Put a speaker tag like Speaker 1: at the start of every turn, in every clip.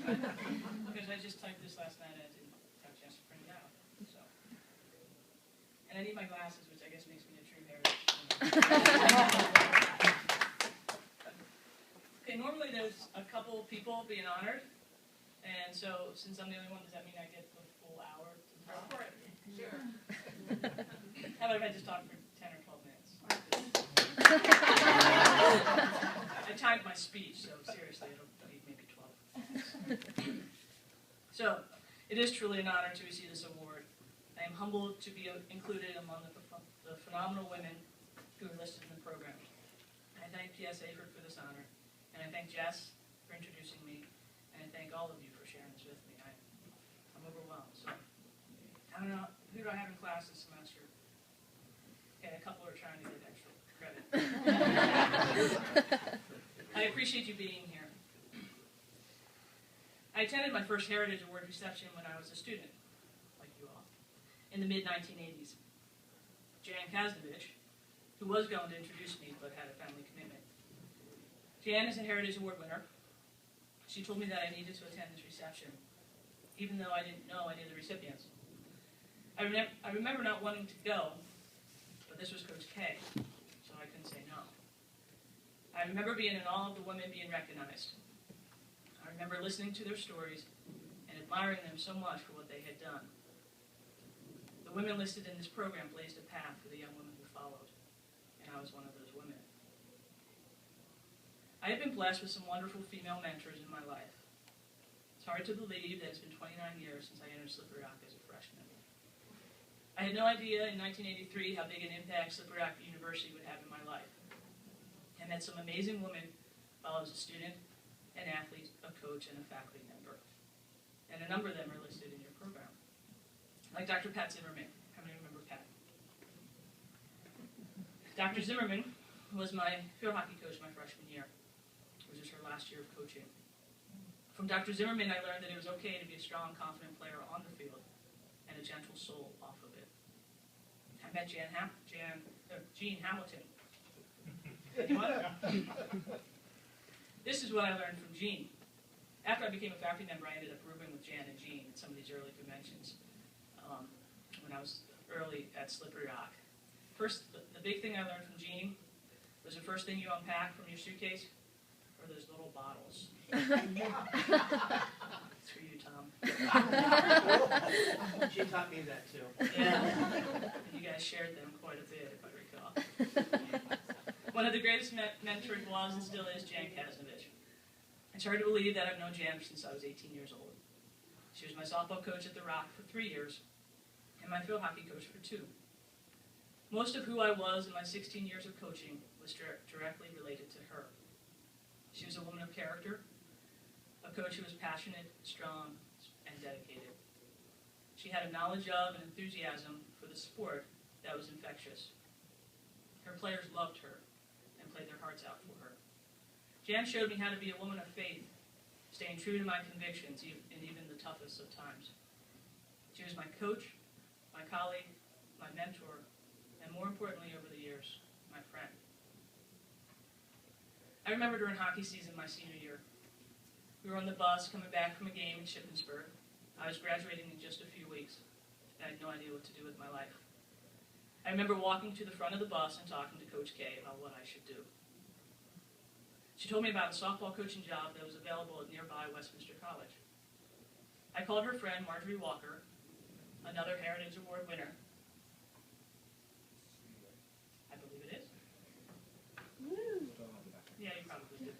Speaker 1: Because I just typed this last night and I didn't have a chance to print it out. So. And I need my glasses, which I guess makes me a true heritage. Okay, normally there's a couple people being honored. And so, since I'm the only one, does that mean I get the full hour to talk for it? Sure. How about if I just talk for 10 or 12 minutes? I timed my speech, so seriously, it'll be maybe 12 minutes. So, it is truly an honor to receive this award. I am humbled to be included among the phenomenal women who are listed in the program. I thank PSAHPERD for this honor, and I thank Jess for introducing me, and I thank all of you for sharing this with me. I'm overwhelmed. So, I don't know, who do I have in class this semester? Okay, a couple are trying to get extra credit. I appreciate you being here. I attended my first Heritage Award reception when I was a student, like you all, in the mid-1980s. Jan Kasnovich, who was going to introduce me but had a family commitment. Jan is a Heritage Award winner. She told me that I needed to attend this reception, even though I didn't know any of the recipients. I remember not wanting to go, but this was Coach K, so I couldn't say no. I remember being in awe of the women being recognized. I remember listening to their stories and admiring them so much for what they had done. The women listed in this program blazed a path for the young women who followed, and I was one of those women. I have been blessed with some wonderful female mentors in my life. It's hard to believe that it's been 29 years since I entered Slippery Rock as a freshman. I had no idea in 1983 how big an impact Slippery Rock University would have in my life. I met some amazing women while I was a student, an athlete, a coach, and a faculty member. And a number of them are listed in your program. Like Dr. Pat Zimmerman. How many remember Pat? Dr. Zimmerman was my field hockey coach my freshman year. It was just her last year of coaching. From Dr. Zimmerman, I learned that it was okay to be a strong, confident player on the field and a gentle soul off of it. I met Jean Hamilton. What? This is what I learned from Jean. After I became a faculty member, I ended up rooming with Jan and Jean at some of these early conventions when I was early at Slippery Rock. First, the big thing I learned from Jean was the first thing you unpack from your suitcase are those little bottles. It's for you, Tom.
Speaker 2: She taught me that too.
Speaker 1: Yeah. You guys shared them quite a bit, if I recall. One of the greatest mentors was and still is Jan Kasnovich. It's hard to believe that I've known Jan since I was 18 years old. She was my softball coach at the Rock for 3 years, and my field hockey coach for 2. Most of who I was in my 16 years of coaching was directly related to her. She was a woman of character, a coach who was passionate, strong, and dedicated. She had a knowledge of and enthusiasm for the sport that was infectious. Her players loved her and played their hearts out for her. Jan showed me how to be a woman of faith, staying true to my convictions in even the toughest of times. She was my coach, my colleague, my mentor, and more importantly over the years, my friend. I remember during hockey season my senior year. We were on the bus coming back from a game in Shippensburg. I was graduating in just a few weeks, and I had no idea what to do with my life. I remember walking to the front of the bus and talking to Coach K about what I should do. She told me about a softball coaching job that was available at nearby Westminster College. I called her friend Marjorie Walker, another Heritage Award winner. I believe it is. Woo. Yeah, you probably did.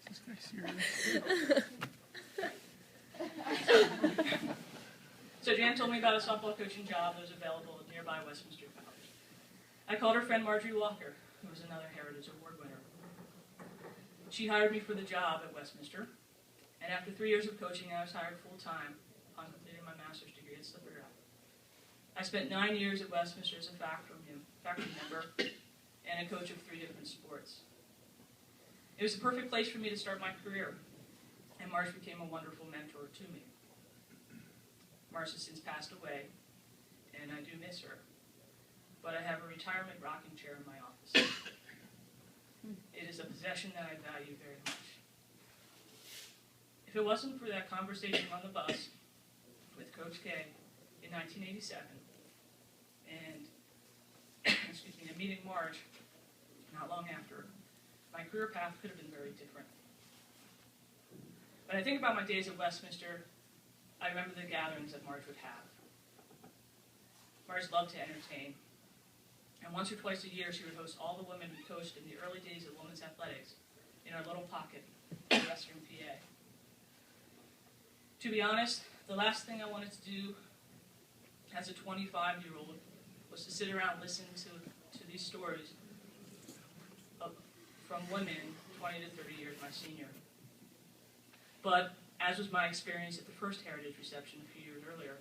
Speaker 3: This guy's serious.
Speaker 1: So Jan told me about a softball coaching job that was available at nearby Westminster College. I called her friend Marjorie Walker, who was another Heritage Award winner. She hired me for the job at Westminster, and after 3 years of coaching, I was hired full-time upon completing my master's degree at Slippery Rock. I spent 9 years at Westminster as a faculty member and a coach of 3 different sports. It was the perfect place for me to start my career, and Marge became a wonderful mentor to me. Marge has since passed away, and I do miss her, but I have a retirement rocking chair in my office. It is a possession that I value very much. If it wasn't for that conversation on the bus with Coach K in 1987 and excuse me, a meeting Marge not long after, my career path could have been very different. When I think about my days at Westminster, I remember the gatherings that Marge would have. Marge loved to entertain, and once or twice a year she would host all the women who coached in the early days of women's athletics in our little pocket in Western PA. To be honest, the last thing I wanted to do as a 25-year-old was to sit around and listen to these stories from women 20 to 30 years my senior. But, as was my experience at the first Heritage reception a few years earlier,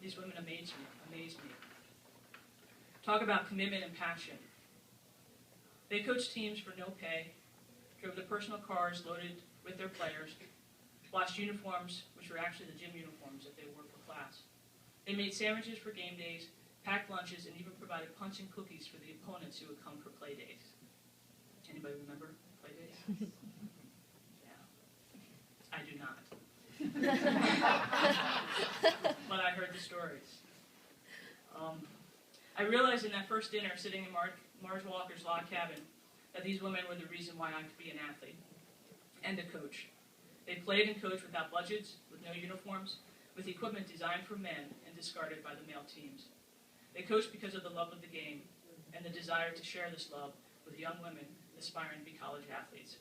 Speaker 1: these women amazed me. Talk about commitment and passion. They coached teams for no pay, drove their personal cars loaded with their players, washed uniforms, which were actually the gym uniforms that they wore for class. They made sandwiches for game days, packed lunches, and even provided punch and cookies for the opponents who would come for play days. Anybody remember play days? Yeah. I do not. But I heard the stories. I realized in that first dinner, sitting in Marge Walker's log cabin, that these women were the reason why I could be an athlete and a coach. They played and coached without budgets, with no uniforms, with equipment designed for men and discarded by the male teams. They coached because of the love of the game and the desire to share this love with young women aspiring to be college athletes.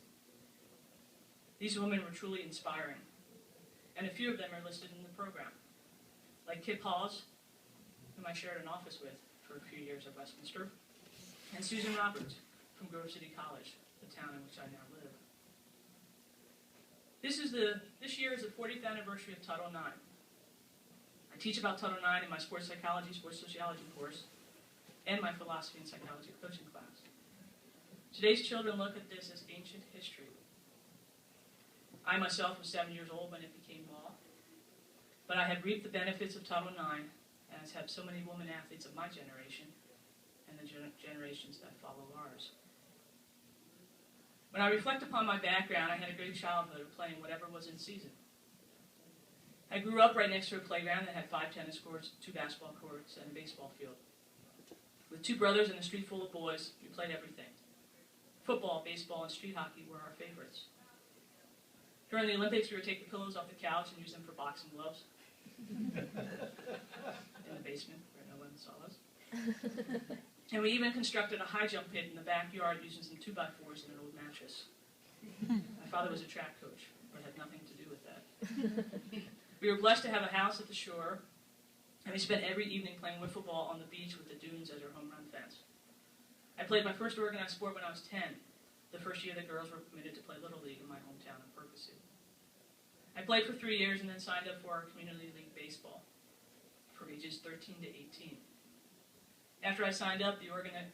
Speaker 1: These women were truly inspiring, and a few of them are listed in the program, like Kip Hawes, whom I shared an office with for a few years at Westminster, and Susan Roberts from Grove City College, the town in which I now live. This year is the 40th anniversary of Title IX. I teach about Title IX in my sports psychology, sports sociology course, and my philosophy and psychology coaching class. Today's children look at this as ancient history. I myself was 7 years old when it became law, but I have reaped the benefits of Title IX, as have so many women athletes of my generation and the generations that follow ours. When I reflect upon my background, I had a great childhood of playing whatever was in season. I grew up right next to a playground that had 5 tennis courts, 2 basketball courts, and a baseball field. With 2 brothers and a street full of boys, we played everything. Football, baseball, and street hockey were our favorites. During the Olympics, we would take the pillows off the couch and use them for boxing gloves. In the basement, where no one saw us. And we even constructed a high jump pit in the backyard using some 2x4s and an old mattress. My father was a track coach, but had nothing to do with that. We were blessed to have a house at the shore, and we spent every evening playing wood football on the beach with the dunes as our home run fence. I played my first organized sport when I was 10, the first year that girls were permitted to play Little League in my hometown of Percy. I played for 3 years and then signed up for our Community League Baseball for ages 13 to 18. After I signed up, the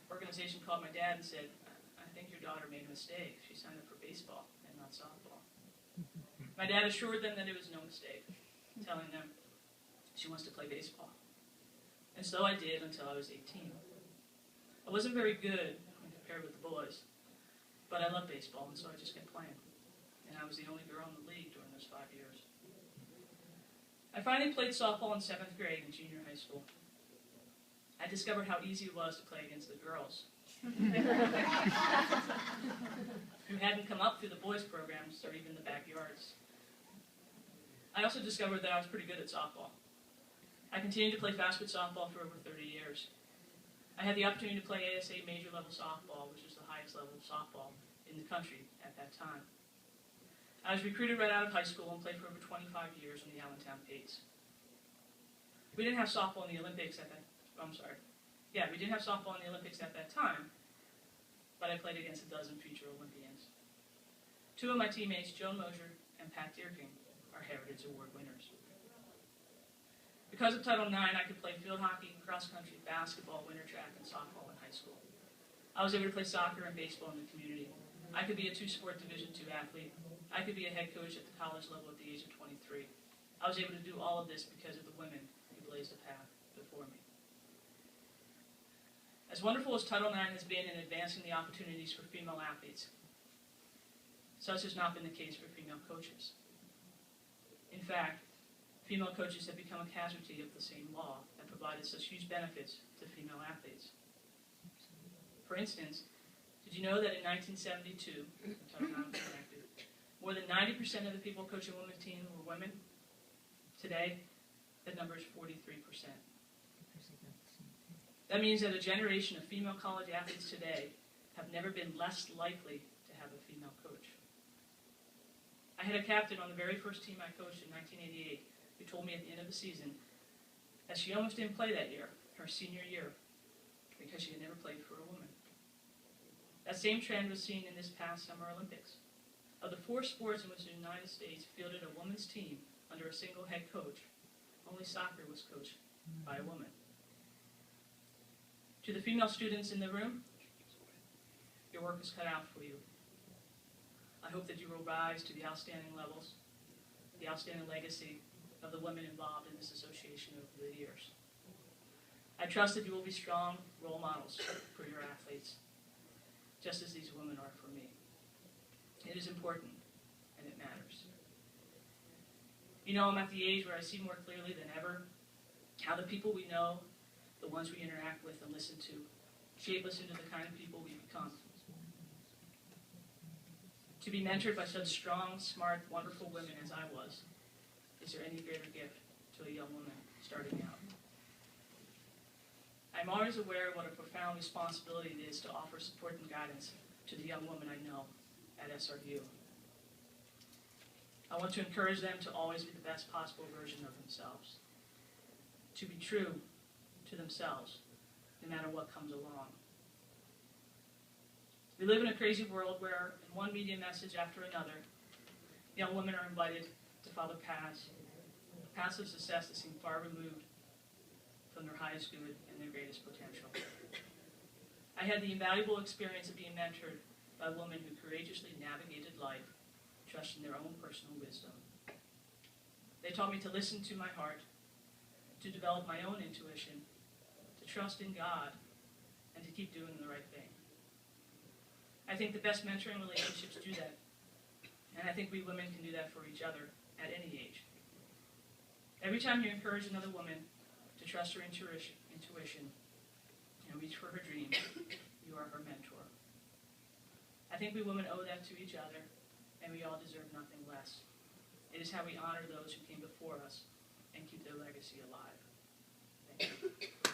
Speaker 1: organization called my dad and said, "I think your daughter made a mistake. She signed up for baseball and not softball." My dad assured them that it was no mistake, telling them she wants to play baseball. And so I did until I was 18. I wasn't very good when compared with the boys, but I loved baseball, and so I just kept playing. And I was the only girl in the league during those 5 years. I finally played softball in 7th grade in junior high school. I discovered how easy it was to play against the girls who hadn't come up through the boys' programs or even the backyards. I also discovered that I was pretty good at softball. I continued to play fast-foot softball for over 30 years. I had the opportunity to play ASA major level softball, which was the highest level of softball in the country at that time. I was recruited right out of high school and played for over 25 years in the Allentown Pates. We didn't have softball in the Olympics at that we didn't have softball in the Olympics at that time, but I played against a dozen future Olympians. 2 of my teammates, Joan Mosier and Pat Deerking, are Heritage Award winners. Because of Title IX, I could play field hockey, cross country, basketball, winter track, and softball in high school. I was able to play soccer and baseball in the community. I could be a 2-sport Division II athlete. I could be a head coach at the college level at the age of 23. I was able to do all of this because of the women who blazed a path before me. As wonderful as Title IX has been in advancing the opportunities for female athletes, such has not been the case for female coaches. In fact, female coaches have become a casualty of the same law that provided such huge benefits to female athletes. For instance, did you know that in 1972, more than 90% of the people coaching women's teams were women? Today, that number is 43%. That means that a generation of female college athletes today have never been less likely to have a female coach. I had a captain on the very first team I coached in 1988 who told me at the end of the season that she almost didn't play that year, her senior year, because she had never played for a woman. That same trend was seen in this past Summer Olympics. Of the 4 sports in which the United States fielded a women's team under a single head coach, only soccer was coached by a woman. To the female students in the room, your work is cut out for you. I hope that you will rise to the outstanding levels, the outstanding legacy of the women involved in this association over the years. I trust that you will be strong role models for your athletes, just as these women are for me. It is important, and it matters. You know, I'm at the age where I see more clearly than ever how the people we know, the ones we interact with and listen to, shape us into the kind of people we become. To be mentored by such strong, smart, wonderful women as I was, is there any greater gift to a young woman starting out? I'm always aware of what a profound responsibility it is to offer support and guidance to the young woman I know at SRU. I want to encourage them to always be the best possible version of themselves, to be true to themselves, no matter what comes along. We live in a crazy world where, in one media message after another, young women are invited to follow paths of success that seem far removed from their highest good and their greatest potential. I had the invaluable experience of being mentored by women who courageously navigated life, trusting their own personal wisdom. They taught me to listen to my heart, to develop my own intuition, to trust in God, and to keep doing the right thing. I think the best mentoring relationships do that, and I think we women can do that for each other at any age. Every time you encourage another woman to trust her intuition and reach for her dreams, you are her mentor. I think we women owe that to each other, and we all deserve nothing less. It is how we honor those who came before us and keep their legacy alive. Thank you.